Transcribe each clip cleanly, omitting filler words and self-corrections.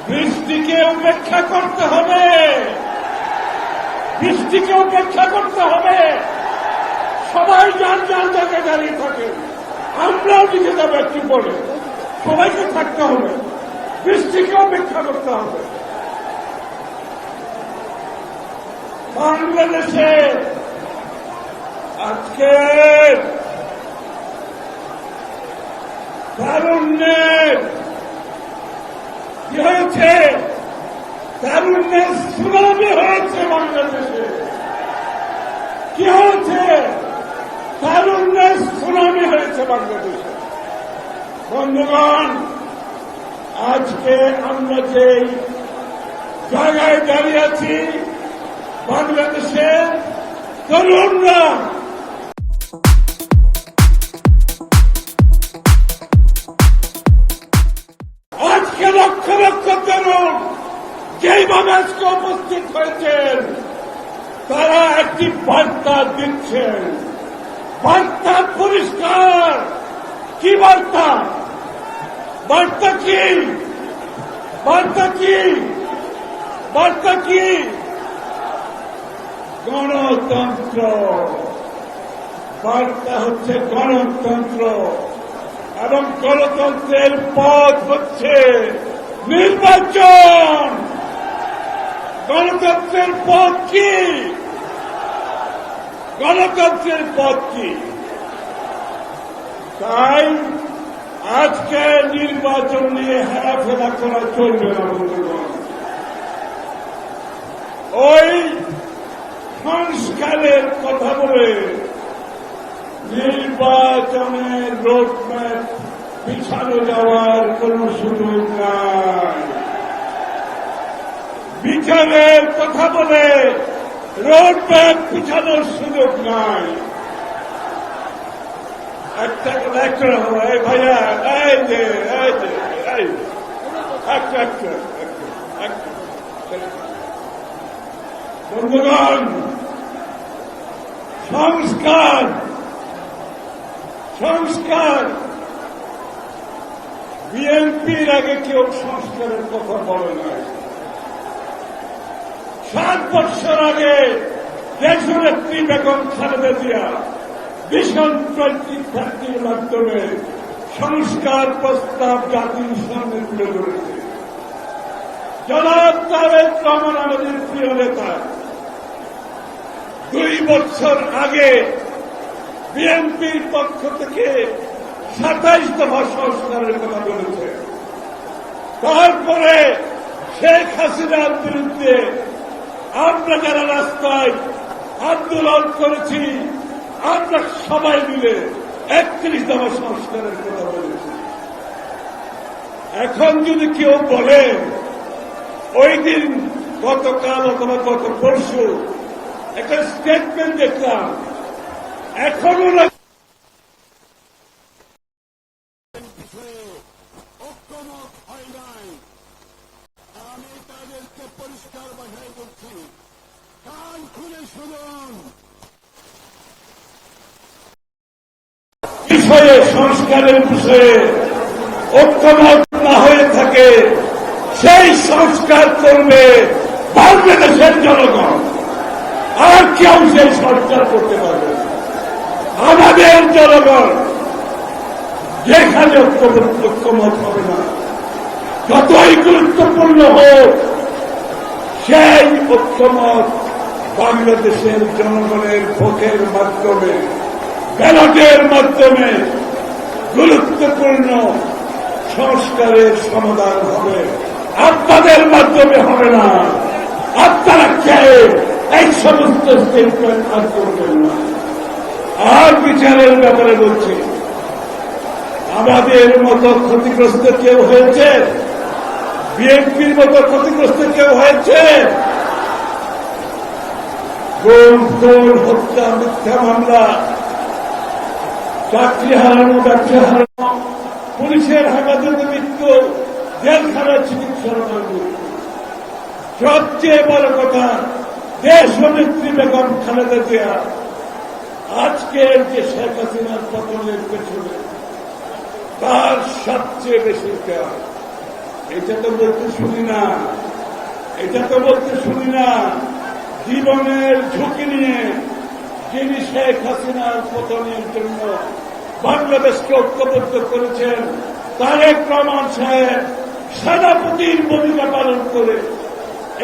বৃষ্টিকে উপেক্ষা করতে হবে, বৃষ্টিকে উপেক্ষা করতে হবে। সবাই যার যার জায়গায় দাঁড়িয়ে থাকে, আমরাও দিকে যাবো একটু পরে। সবাইকে থাকতে হবে, বৃষ্টিকে উপেক্ষা করতে হবে। বাংলাদেশে আজকে তারুণ্যের কি হয়েছে? তারুণ্যের সুনামি হয়েছে বাংলাদেশে। কি হয়েছে? তারুণ্যের সুনামি হয়েছে বাংলাদেশে। বন্ধুগণ, আজকে আমরা যে জায়গায় দাঁড়িয়ে আছি, বাংলাদেশের তরুণরা আজকে লক্ষ লক্ষ তরুণ যেইভাবে আজকে উপস্থিত হয়েছেন, তারা একটি বার্তা দিচ্ছেন। বার্তা পরিষ্কার। কি বার্তা? বার্তা কি? বার্তা কি? বার্তা কি? গণতন্ত্র। বার্তা হচ্ছে গণতন্ত্র, এবং গণতন্ত্রের পথ হচ্ছে নির্বাচন। গণতন্ত্রের পথ কি? গণতন্ত্রের পথ কি? তাই আজকে নির্বাচন নিয়ে হেরাফেরা করা চলবে না বন্ধুগণ। ওই সংস্কারের কথা বলে নির্বাচনের রোডম্যাপ পিছানো যাওয়ার কোন সুযোগ নাই। বিচারের কথা বলে রোডম্যাপ পিছানোর সুযোগ নাই। একটা কথা একটা ভাইয়া, এই যে বন্ধুগণ, সংস্কার সংস্কার বিএনপির আগে কেউ সংস্কারের কথা বলে নাই। 7 বছর আগে দেশনেত্রী বেগম খালেদা জিয়া ভিশন 2030 মাধ্যমে সংস্কার প্রস্তাব জাতির সামনে তুলে ধরেছে। জনাব তারেক রহমান আমাদের প্রিয় নেতা 2 বছর আগে বিএনপির পক্ষ থেকে 27 দফা সংস্কারের কথা বলেছে। তারপরে শেখ হাসিনার বিরুদ্ধে আমরা যারা রাস্তায় আন্দোলন করেছি, আমরা সবাই মিলে 31 দফা সংস্কারের কথা বলেছি। এখন যদি কেউ বলে, ওই দিন গতকাল অথবা গত পরশু একটা স্টেটমেন্ট দেখলাম, এখনো ঐক্যমত হয় নাই। আমি তাদেরকে পরিষ্কার ভাষায় বলছি, কান খুলে শুনুন। বিষয়ে সংস্কারের বিষয়ে ঐক্যমত না হয়ে থাকে, সেই সংস্কার করবে বাংলাদেশের জনগণ, আর কেউ সেই সংস্কার করতে পারবে না। আমাদের জনগণ যেখানে ঐক্যমত হবে না, যতই গুরুত্বপূর্ণ হোক, সেই ঐক্যমত বাংলাদেশের জনগণের ভোটের মাধ্যমে, ব্যালটের মাধ্যমে গুরুত্বপূর্ণ সংস্কারের সমাধান হবে। আপনাদের মাধ্যমে হবে না। আপনারা চেয়ে এই সমস্ত স্টেটমেন্ট আর করবেন না। আর বিচারের ব্যাপারে বলছি, আমাদের মতো ক্ষতিগ্রস্ত কেউ হয়েছে? বিএনপির মতো ক্ষতিগ্রস্ত কেউ হয়েছে? গুম, খুন, হত্যা, মিথ্যা মামলা, চাকরি হারানো, ব্যবসা হারানো, পুলিশের হেফাজতে মৃত্যু, জেলখানার চিকিৎসার মৃত্যু। সবচেয়ে বড় কথা, দেশনেত্রী বেগম খালেদা জিয়া আজকের যে শেখ হাসিনার পতনের পেছনে তার সবচেয়ে বেশি দেওয়া। এটা তো বলতে শুনি না, এটা তো বলতে শুনি না। জীবনের ঝুঁকি নিয়ে যিনি শেখ হাসিনার পতনের জন্য বাংলাদেশকে ঐক্যবদ্ধ করেছেন, তারেক রহমান সাহেব সেনাপতির ভূমিকা পালন করে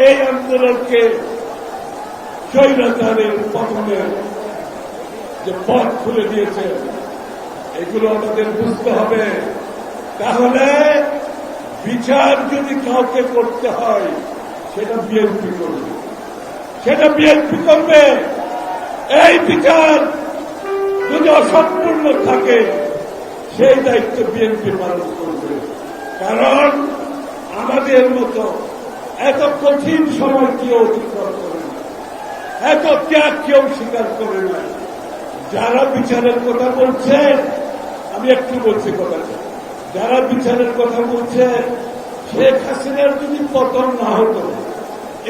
এই আন্দোলনকে স্বৈরাচারের পতনের যে পথ খুলে দিয়েছে, এগুলো আমাদের বুঝতে হবে। তাহলে বিচার যদি কাউকে করতে হয়, সেটা বিএনপি করবে, সেটা বিএনপি করবে। এই বিচার যদি অসম্পূর্ণ থাকে, সেই দায়িত্ব বিএনপি পালন করবে। কারণ আমাদের মতো এত কঠিন সময় কেউ অতিক্রম করে না, এত ত্যাগ কেউ স্বীকার করে না। যারা বিচারের কথা বলছে, আমি একটু বলছি কথাটা, যারা বিচারের কথা বলছে, শেখ হাসিনার যদি পতন না হতো,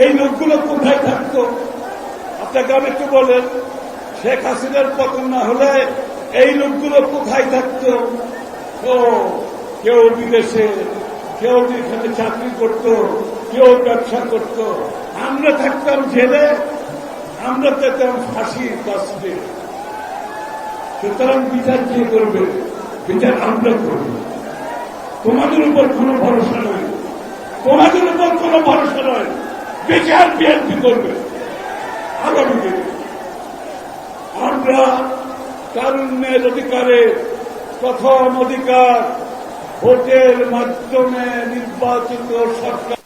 এই লোকগুলো কোথায় থাকতো? আপনাকে আমি একটু বলেন, শেখ হাসিনার পতন না হলে এই লোকগুলো কোথায় থাকতো? তো কেউ বিদেশে, কেউ এখানে চাকরি করত, কেউ ব্যবসা করত। আমরা থাকতাম জেলে, আমরা পেতাম ফাঁসির কাছে। সুতরাং বিচার কে করবে? বিচার আমরা করব। তোমাদের উপর কোনো ভরসা নয়, তোমাদের উপর কোনো ভরসা নয়। বিচার বিএনপি করবে আগামী দিনে। আমরা তারুণ্যের অধিকারে প্রথম অধিকার ভোটের মাধ্যমে নির্বাচিত সরকার